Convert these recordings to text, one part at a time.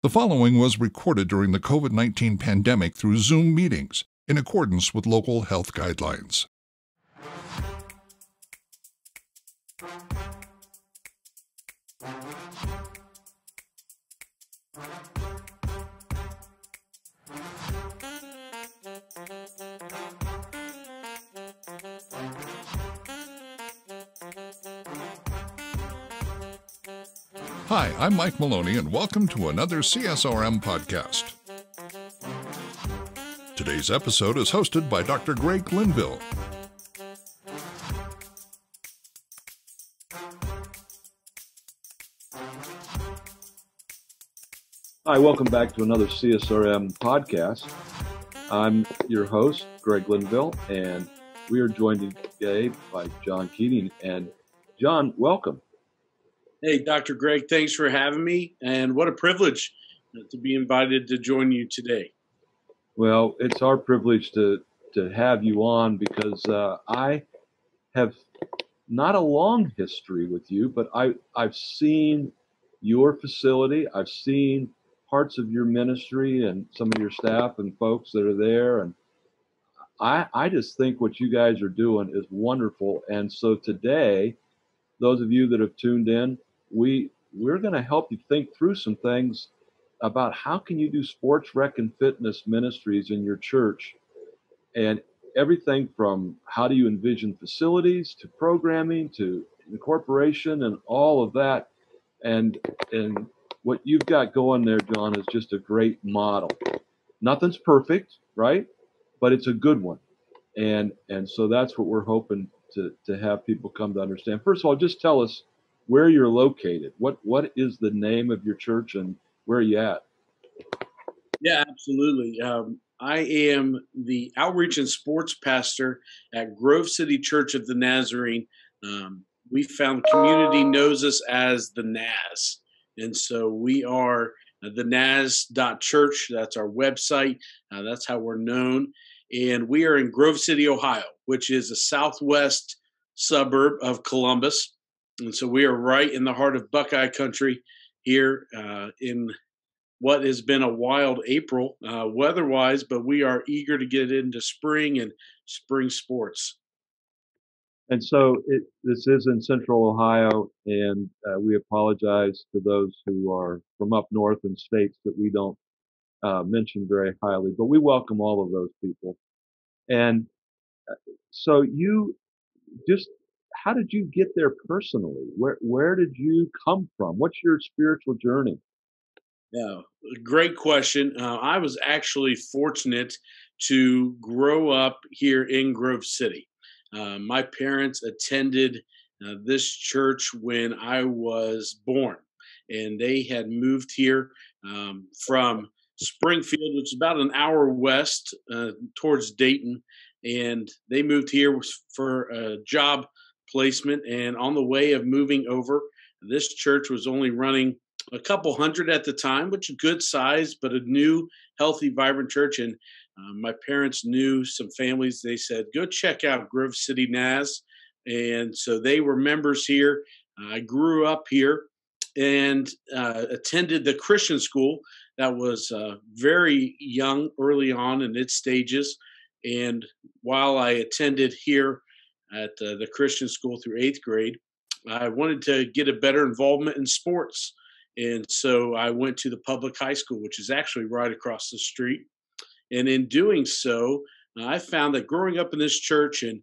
The following was recorded during the COVID-19 pandemic through Zoom meetings in accordance with local health guidelines. Hi, I'm Mike Maloney, and welcome to another CSRM podcast. Today's episode is hosted by Dr. Greg Linville. Hi, welcome back to another CSRM podcast. I'm your host, Greg Linville, and we are joined today by John Keating. And John, welcome. Hey, Dr. Greg, thanks for having me, and what a privilege to be invited to join you today. Well, it's our privilege to have you on because I have not a long history with you, but I've seen your facility. I've seen parts of your ministry and some of your staff and folks that are there, and I just think what you guys are doing is wonderful. And so today, those of you that have tuned in, we're going to help you think through some things about how can you do sports rec and fitness ministries in your church, and everything from how do you envision facilities to programming to incorporation and all of that. And what you've got going there, John, is just a great model. Nothing's perfect, right? But it's a good one. And so that's what we're hoping to have people come to understand. First of all, just tell us where you're located. What is the name of your church and where are you at? Yeah, absolutely. I am the outreach and sports pastor at Grove City Church of the Nazarene. We found community knows us as the Naz. And so we are the Naz.church. That's our website. That's how we're known. And we are in Grove City, Ohio, which is a southwest suburb of Columbus. And so we are right in the heart of Buckeye country here in what has been a wild April weather-wise, but we are eager to get into spring and spring sports. And so this is in Central Ohio, and we apologize to those who are from up north in states that we don't mention very highly, but we welcome all of those people. And so you just, how did you get there personally? Where did you come from? What's your spiritual journey? Yeah, great question. I was actually fortunate to grow up here in Grove City. My parents attended this church when I was born, and they had moved here from Springfield, which is about an hour west towards Dayton, and they moved here for a job placement. And on the way of moving over, this church was only running a couple hundred at the time, which is good size, but a new, healthy, vibrant church. And my parents knew some families. They said, go check out Grove City Naz. And so they were members here. I grew up here and attended the Christian school that was very young early on in its stages. And while I attended here at the Christian school through 8th grade, I wanted to get a better involvement in sports. And so I went to the public high school, which is actually right across the street. And in doing so, I found that growing up in this church and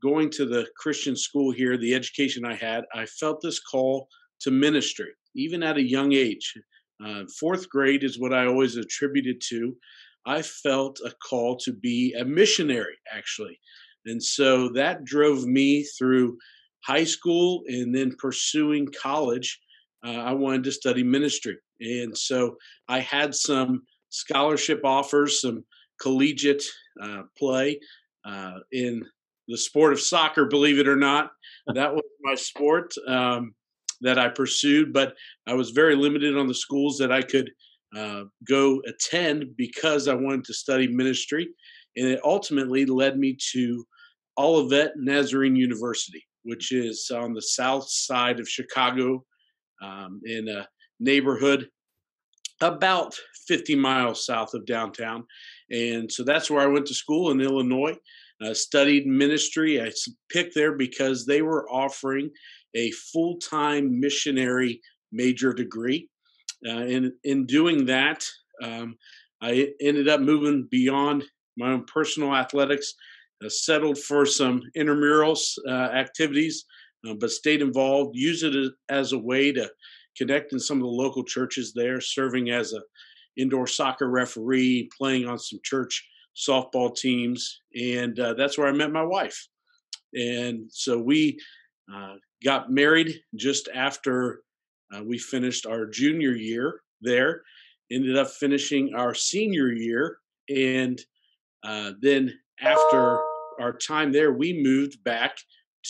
going to the Christian school here, the education I had, I felt this call to ministry, even at a young age. 4th grade is what I always attributed to. I felt a call to be a missionary, actually. And so that drove me through high school and then pursuing college. I wanted to study ministry. And so I had some scholarship offers, some collegiate play in the sport of soccer, believe it or not. That was my sport that I pursued, but I was very limited on the schools that I could go attend because I wanted to study ministry. And it ultimately led me to Olivet Nazarene University, which is on the south side of Chicago, in a neighborhood about 50 miles south of downtown. And so that's where I went to school in Illinois, studied ministry. I picked there because they were offering a full time missionary major degree. And in doing that, um, I ended up moving beyond my own personal athletics, settled for some intramurals activities, but stayed involved, used it as a way to connect in some of the local churches there, serving as a indoor soccer referee, playing on some church softball teams, and that's where I met my wife. And so we uh, got married just after we finished our junior year there. Ended up finishing our senior year, and then after our time there, we moved back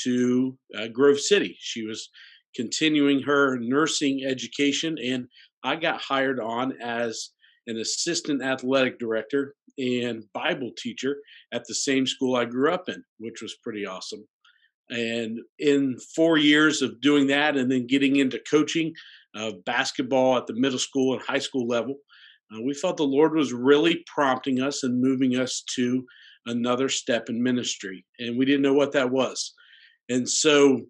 to Grove City. She was continuing her nursing education, and I got hired on as an assistant athletic director and Bible teacher at the same school I grew up in, which was pretty awesome. And in 4 years of doing that and then getting into coaching of basketball at the middle school and high school level, we felt the Lord was really prompting us and moving us to another step in ministry. And we didn't know what that was. And so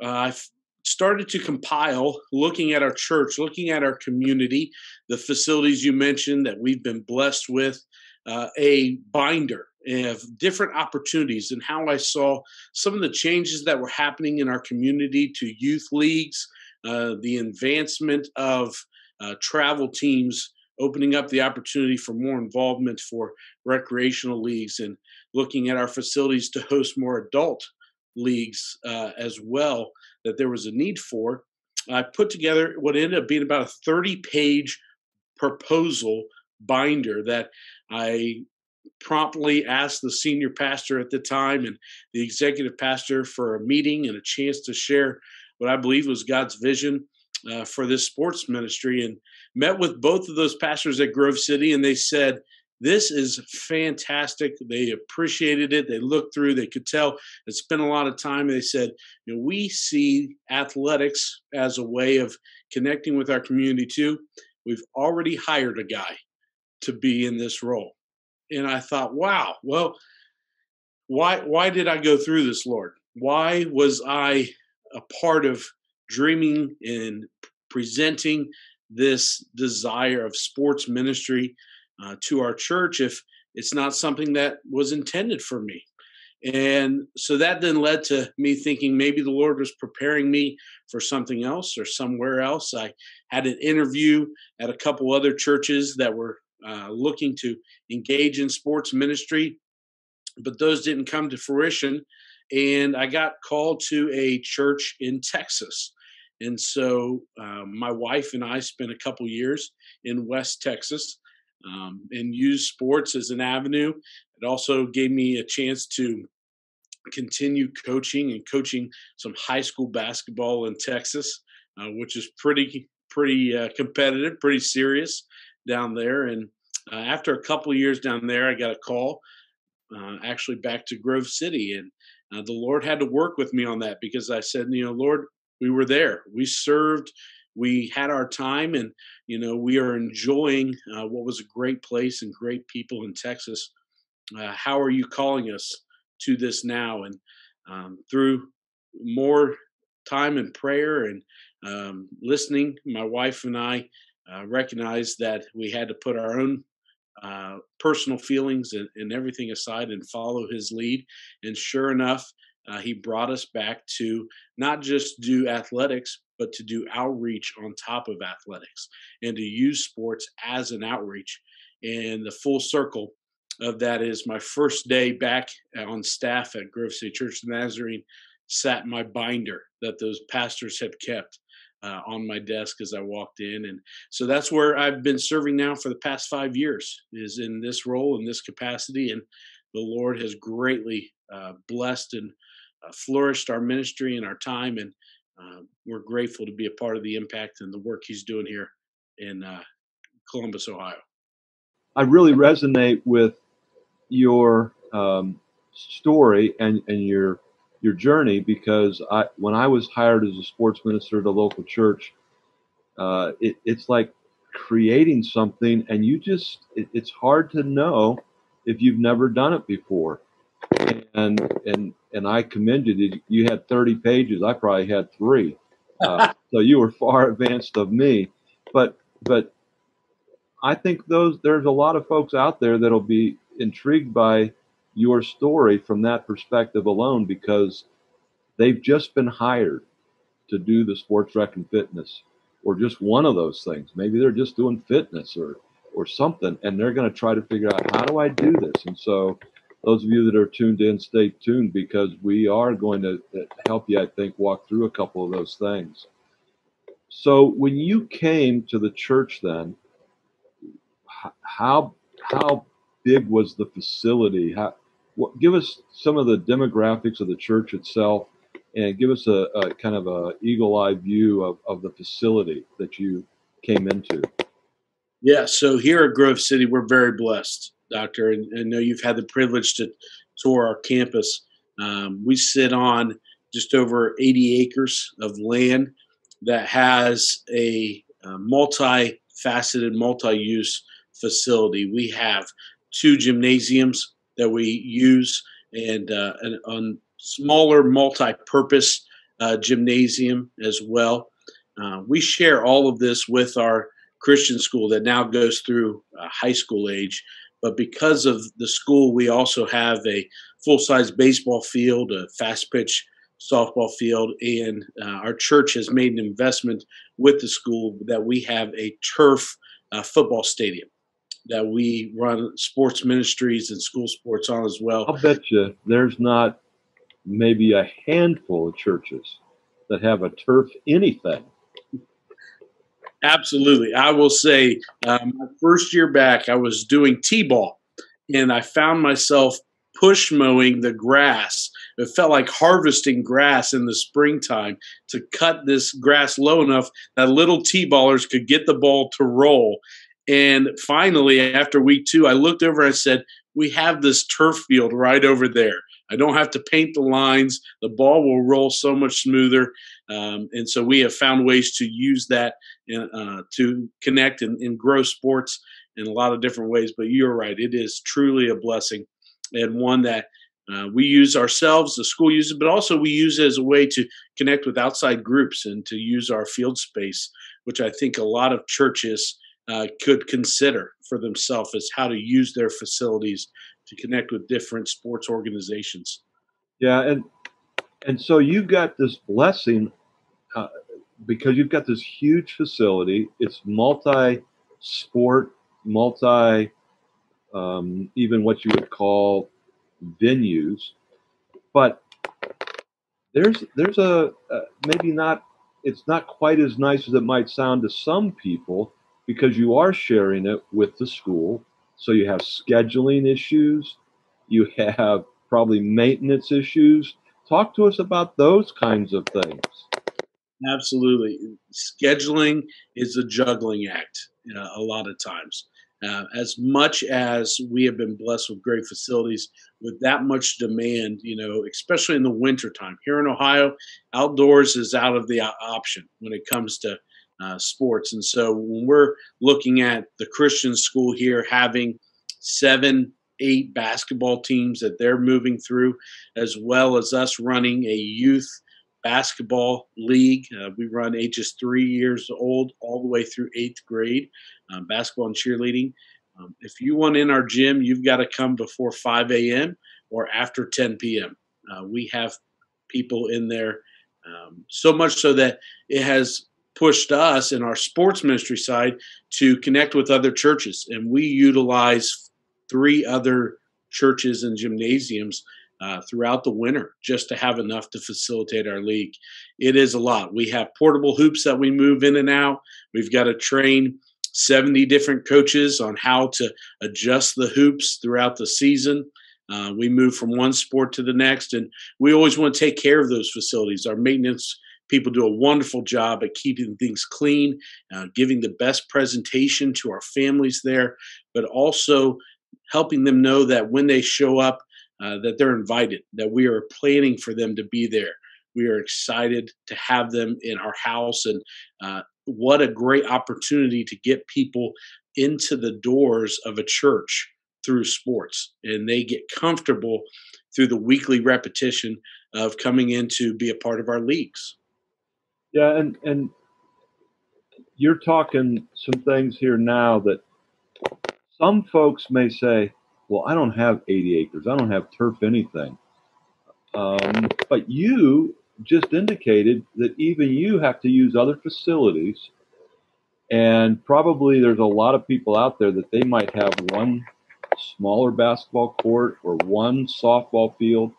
I started to compile, looking at our church, looking at our community, the facilities you mentioned that we've been blessed with, a binder of different opportunities and how I saw some of the changes that were happening in our community to youth leagues, the advancement of travel teams, opening up the opportunity for more involvement for recreational leagues, and looking at our facilities to host more adult leagues as well, that there was a need for. I put together what ended up being about a 30-page proposal binder that I promptly asked the senior pastor at the time and the executive pastor for a meeting and a chance to share what I believe was God's vision for this sports ministry, and met with both of those pastors at Grove City, and they said, this is fantastic. They appreciated it. They looked through, they could tell it spent a lot of time. They said, we see athletics as a way of connecting with our community too. We've already hired a guy to be in this role. And I thought, wow, well, why did I go through this, Lord? Why was I a part of dreaming and presenting this desire of sports ministry to our church if it's not something that was intended for me? And so that then led to me thinking maybe the Lord was preparing me for something else or somewhere else. I had an interview at a couple other churches that were looking to engage in sports ministry, but those didn't come to fruition. And I got called to a church in Texas. And so my wife and I spent a couple years in West Texas and used sports as an avenue. It also gave me a chance to continue coaching some high school basketball in Texas, which is pretty competitive, pretty serious down there. And after a couple of years down there, I got a call actually back to Grove City, and the Lord had to work with me on that because I said, Lord, we were there, we served, we had our time, and we are enjoying what was a great place and great people in Texas. How are you calling us to this now? And through more time and prayer and listening, my wife and I recognized that we had to put our own personal feelings and everything aside and follow his lead. And sure enough, he brought us back to not just do athletics, but to do outreach on top of athletics and to use sports as an outreach. And the full circle of that is my first day back on staff at Grove City Church of the Nazarene sat my binder that those pastors had kept on my desk as I walked in. And so that's where I've been serving now for the past 5 years, is in this role, in this capacity. And the Lord has greatly blessed and flourished our ministry and our time. And we're grateful to be a part of the impact and the work he's doing here in Columbus, Ohio. I really resonate with your story and your journey, because when I was hired as a sports minister at a local church, it's like creating something, and it's hard to know if you've never done it before. And I commend you. You had 30 pages. I probably had 3. So you were far advanced of me. But I think there's a lot of folks out there that'll be intrigued by your story from that perspective alone, because they've just been hired to do the sports rec and fitness, or just one of those things. Maybe they're just doing fitness or something, and they're going to try to figure out, how do I do this? And so those of you that are tuned in, stay tuned, because we are going to help you, I think, walk through a couple of those things. So when you came to the church then, how big was the facility? Give us some of the demographics of the church itself, and give us a kind of a eagle-eye view of the facility that you came into. Yeah, so here at Grove City, we're very blessed, Doctor. And I know you've had the privilege to tour our campus. We sit on just over 80 acres of land that has a multifaceted, multi-use facility. We have 2 gymnasiums that we use, and a smaller multi-purpose gymnasium as well. We share all of this with our Christian school that now goes through high school age. But because of the school, we also have a full-size baseball field, a fast-pitch softball field, and our church has made an investment with the school that we have a turf football stadium that we run sports ministries and school sports on as well. I'll bet you there's not maybe a handful of churches that have a turf anything. Absolutely. I will say my first year back, I was doing T-ball, and I found myself push mowing the grass. It felt like harvesting grass in the springtime to cut this grass low enough that little T-ballers could get the ball to roll. And finally, after week 2, I looked over and I said, we have this turf field right over there. I don't have to paint the lines. The ball will roll so much smoother. And so we have found ways to use that to connect and grow sports in a lot of different ways. But you're right. It is truly a blessing, and one that we use ourselves, the school uses, but also we use it as a way to connect with outside groups and to use our field space, which I think a lot of churches could consider for themselves as how to use their facilities to connect with different sports organizations. Yeah, and so you've got this blessing because you've got this huge facility. It's multi-sport, even what you would call venues, but there's a maybe not. It's not quite as nice as it might sound to some people, because you are sharing it with the school. So you have scheduling issues, you have probably maintenance issues. Talk to us about those kinds of things. Absolutely. Scheduling is a juggling act a lot of times. As much as we have been blessed with great facilities, with that much demand, especially in the wintertime. Here in Ohio, outdoors is out of the option when it comes to sports. And so when we're looking at the Christian school here having 7, 8 basketball teams that they're moving through, as well as us running a youth basketball league. We run ages 3 years old all the way through 8th grade, basketball and cheerleading. If you want in our gym, you've got to come before 5 a.m. or after 10 p.m. We have people in there, so much so that it has pushed us in our sports ministry side to connect with other churches. And we utilize 3 other churches and gymnasiums throughout the winter just to have enough to facilitate our league. It is a lot. We have portable hoops that we move in and out. We've got to train 70 different coaches on how to adjust the hoops throughout the season. We move from one sport to the next, and we always want to take care of those facilities. Our maintenance people do a wonderful job at keeping things clean, giving the best presentation to our families there, but also helping them know that when they show up, that they're invited, that we are planning for them to be there. We are excited to have them in our house, and what a great opportunity to get people into the doors of a church through sports, and they get comfortable through the weekly repetition of coming in to be a part of our leagues. Yeah, and you're talking some things here now that some folks may say, well, I don't have 80 acres. I don't have turf anything. But you just indicated that even you have to use other facilities. And probably there's a lot of people out there that they might have one smaller basketball court or one softball field.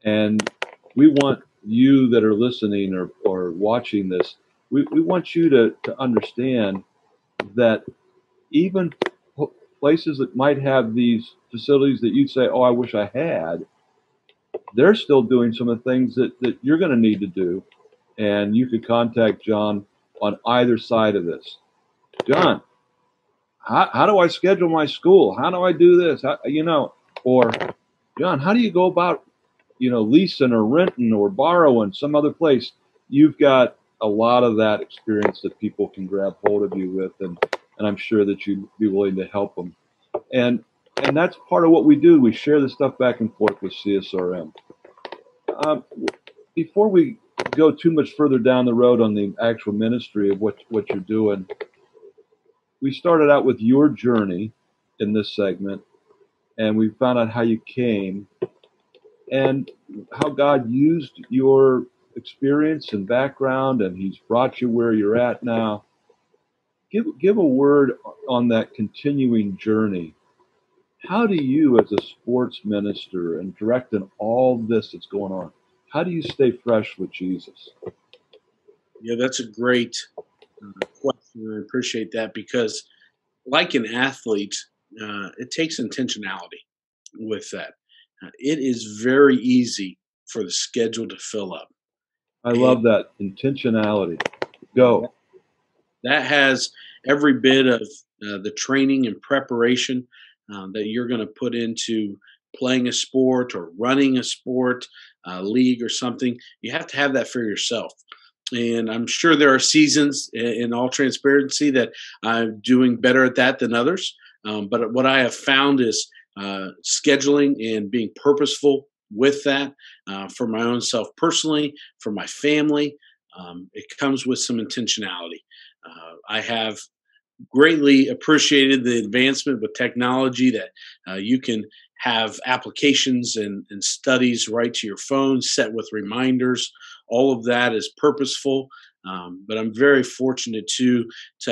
And we want you that are listening or watching this, we want you to understand that even places that might have these facilities that you say, oh, I wish I had, they're still doing some of the things that you're going to need to do. And you could contact John on either side of this. John, how do I schedule my school? How do I do this? Or John, how do you go about, leasing or renting or borrowing some other place? You've got a lot of that experience that people can grab hold of you with, and I'm sure that you'd be willing to help them. And that's part of what we do. We share the stuff back and forth with CSRM. Before we go too much further down the road on the actual ministry of what you're doing, we started out with your journey in this segment, and we found out how you came and how God used your experience and background, and He's brought you where you're at now. Give a word on that continuing journey. How do you, as a sports minister and directing all this that's going on, how do you stay fresh with Jesus? Yeah, that's a great question. I appreciate that because, like an athlete, it takes intentionality with that. It is very easy for the schedule to fill up. I love that intentionality. Go. That has every bit of the training and preparation that you're going to put into playing a sport or running a sport, league or something. You have to have that for yourself. And I'm sure there are seasons, in all transparency, that I'm doing better at that than others. But what I have found is scheduling and being purposeful with that for my own self personally, for my family. It comes with some intentionality. I have greatly appreciated the advancement with technology that you can have applications and studies right to your phone, set with reminders. All of that is purposeful. But I'm very fortunate to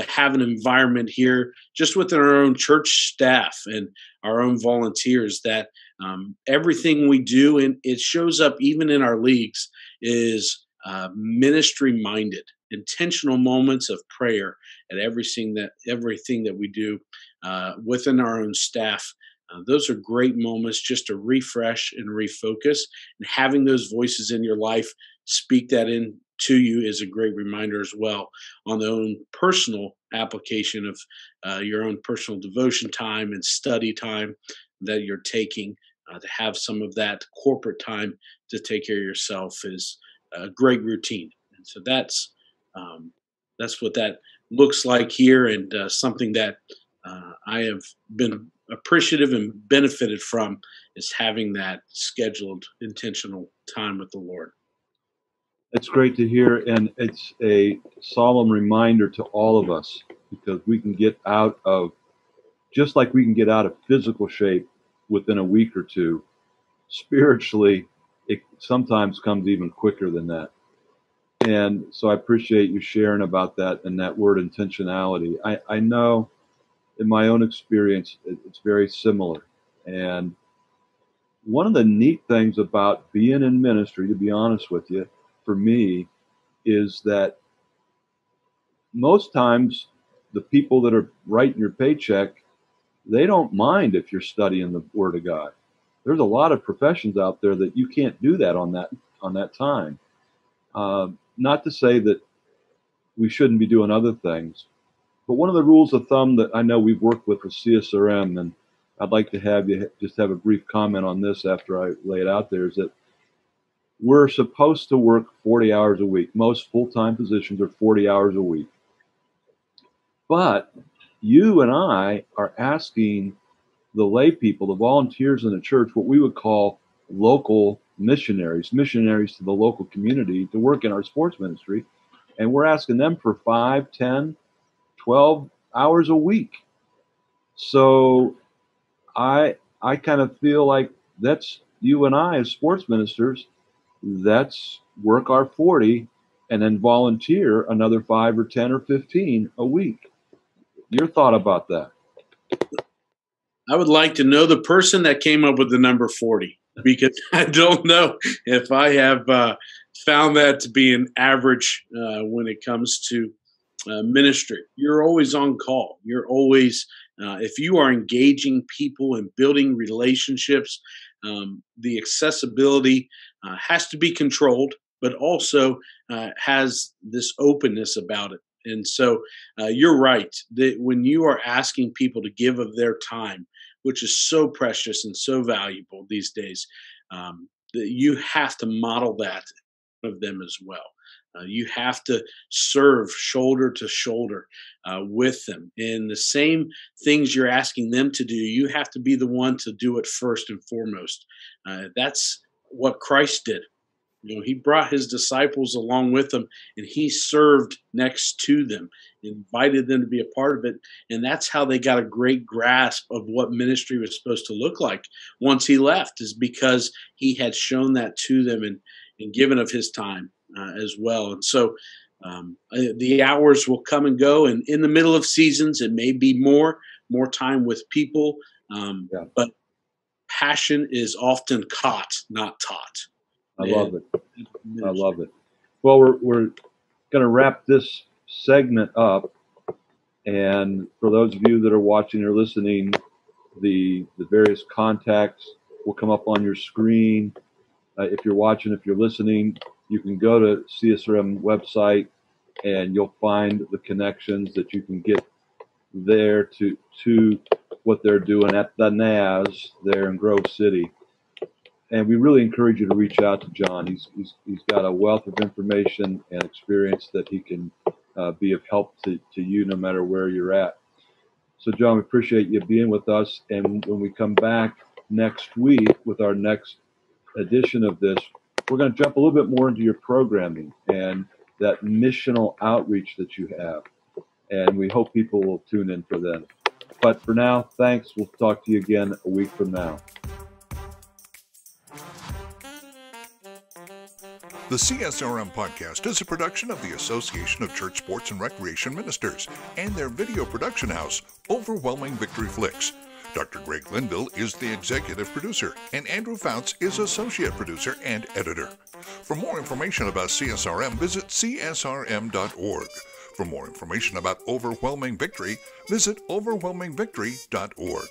have an environment here just within our own church staff and our own volunteers that everything we do, and it shows up even in our leagues, is ministry minded, intentional moments of prayer at everything that we do within our own staff. Those are great moments just to refresh and refocus, and having those voices in your life speak that into you is a great reminder as well on the own personal application of your own personal devotion time and study time that you're taking. To have some of that corporate time to take care of yourself is a great routine. And so that's what that looks like here, and something that I have been appreciative and benefited from is having that scheduled, intentional time with the Lord. It's great to hear, and it's a solemn reminder to all of us, because we can get out of, just like we can get out of physical shape within a week or two, spiritually, it sometimes comes even quicker than that. And so I appreciate you sharing about that and that word intentionality. I know in my own experience, it's very similar. And one of the neat things about being in ministry, to be honest with you, for me, is that most times the people that are writing your paycheck, they don't mind if you're studying the Word of God. There's a lot of professions out there that you can't do that on that time. Not to say that we shouldn't be doing other things, but one of the rules of thumb that I know we've worked with CSRM, and I'd like to have you just have a brief comment on this after I lay it out there, is that we're supposed to work 40 hours a week. Most full-time positions are 40 hours a week. But you and I are asking the lay people, the volunteers in the church, what we would call local missionaries to the local community to work in our sports ministry. And we're asking them for 5, 10, 12 hours a week. So I kind of feel like that's you and I as sports ministers, that's work our 40 and then volunteer another 5 or 10 or 15 a week. Your thought about that? I would like to know the person that came up with the number 40, because I don't know if I have found that to be an average when it comes to ministry. You're always on call. You're always, if you are engaging people and building relationships, the accessibility has to be controlled, but also has this openness about it. And so you're right that when you are asking people to give of their time, which is so precious and so valuable these days, that you have to model that of them as well. You have to serve shoulder to shoulder with them. And the same things you're asking them to do, you have to be the one to do it first and foremost. That's what Christ did. You know, he brought his disciples along with him, and he served next to them, invited them to be a part of it. And that's how they got a great grasp of what ministry was supposed to look like once he left, is because he had shown that to them and given of his time as well. And so the hours will come and go. And in the middle of seasons, it may be more time with people. But passion is often caught, not taught. I love it. I love it. Well, we're going to wrap this segment up. And for those of you that are watching or listening, the various contacts will come up on your screen. If you're watching, if you're listening, you can go to CSRM website and you'll find the connections that you can get there to what they're doing at the NAS there in Grove City. And we really encourage you to reach out to John. He's got a wealth of information and experience that he can be of help to you no matter where you're at. So, John, we appreciate you being with us. And when we come back next week with our next edition of this, we're going to jump a little bit more into your programming and that missional outreach that you have. And we hope people will tune in for then. But for now, thanks. We'll talk to you again a week from now. The CSRM podcast is a production of the Association of Church Sports and Recreation Ministers and their video production house, Overwhelming Victory Flix. Dr. Greg Linville is the executive producer, and Andrew Fouts is associate producer and editor. For more information about CSRM, visit csrm.org. For more information about Overwhelming Victory, visit overwhelmingvictory.org.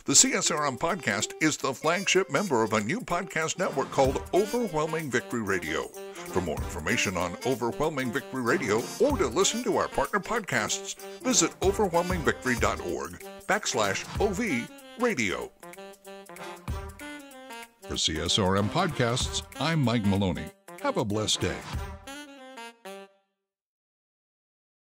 The CSRM podcast is the flagship member of a new podcast network called Overwhelming Victory Radio. For more information on Overwhelming Victory Radio or to listen to our partner podcasts, visit overwhelmingvictory.org/OV radio. For CSRM Podcasts, I'm Mike Maloney. Have a blessed day.